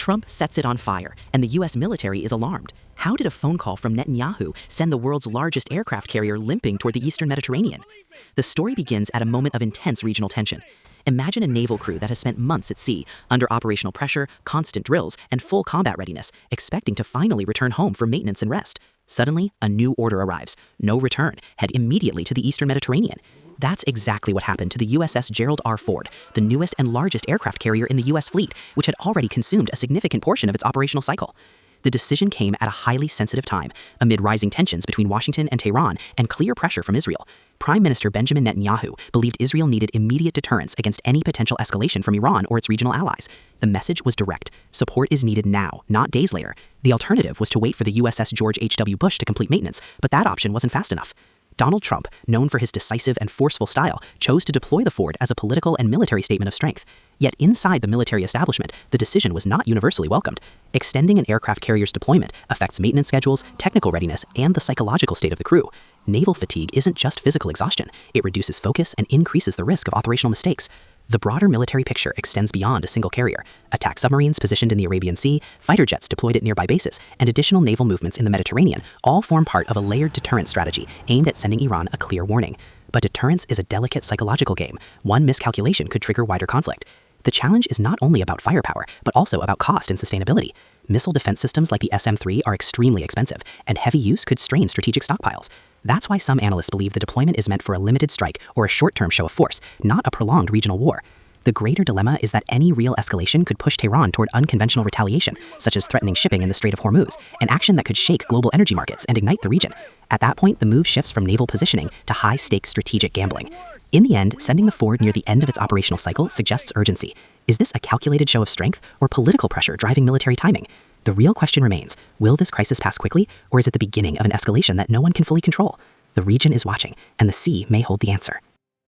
Trump sets it on fire, and the U.S. military is alarmed. How did a phone call from Netanyahu send the world's largest aircraft carrier limping toward the eastern Mediterranean? The story begins at a moment of intense regional tension. Imagine a naval crew that has spent months at sea, under operational pressure, constant drills, and full combat readiness, expecting to finally return home for maintenance and rest. Suddenly, a new order arrives. No return. Head immediately to the eastern Mediterranean. That's exactly what happened to the USS Gerald R. Ford, the newest and largest aircraft carrier in the U.S. fleet, which had already consumed a significant portion of its operational cycle. The decision came at a highly sensitive time, amid rising tensions between Washington and Tehran and clear pressure from Israel. Prime Minister Benjamin Netanyahu believed Israel needed immediate deterrence against any potential escalation from Iran or its regional allies. The message was direct. Support is needed now, not days later. The alternative was to wait for the USS George H.W. Bush to complete maintenance, but that option wasn't fast enough. Donald Trump, known for his decisive and forceful style, chose to deploy the Ford as a political and military statement of strength. Yet inside the military establishment, the decision was not universally welcomed. Extending an aircraft carrier's deployment affects maintenance schedules, technical readiness, and the psychological state of the crew. Naval fatigue isn't just physical exhaustion. It reduces focus and increases the risk of operational mistakes. The broader military picture extends beyond a single carrier. Attack submarines positioned in the Arabian Sea, fighter jets deployed at nearby bases, and additional naval movements in the Mediterranean all form part of a layered deterrent strategy aimed at sending Iran a clear warning. But deterrence is a delicate psychological game. One miscalculation could trigger wider conflict. The challenge is not only about firepower, but also about cost and sustainability. Missile defense systems like the SM-3 are extremely expensive, and heavy use could strain strategic stockpiles. That's why some analysts believe the deployment is meant for a limited strike or a short-term show of force, not a prolonged regional war. The greater dilemma is that any real escalation could push Tehran toward unconventional retaliation, such as threatening shipping in the Strait of Hormuz, an action that could shake global energy markets and ignite the region. At that point, the move shifts from naval positioning to high-stakes strategic gambling. In the end, sending the Ford near the end of its operational cycle suggests urgency. Is this a calculated show of strength or political pressure driving military timing? The real question remains, will this crisis pass quickly, or is it the beginning of an escalation that no one can fully control? The region is watching, and the sea may hold the answer.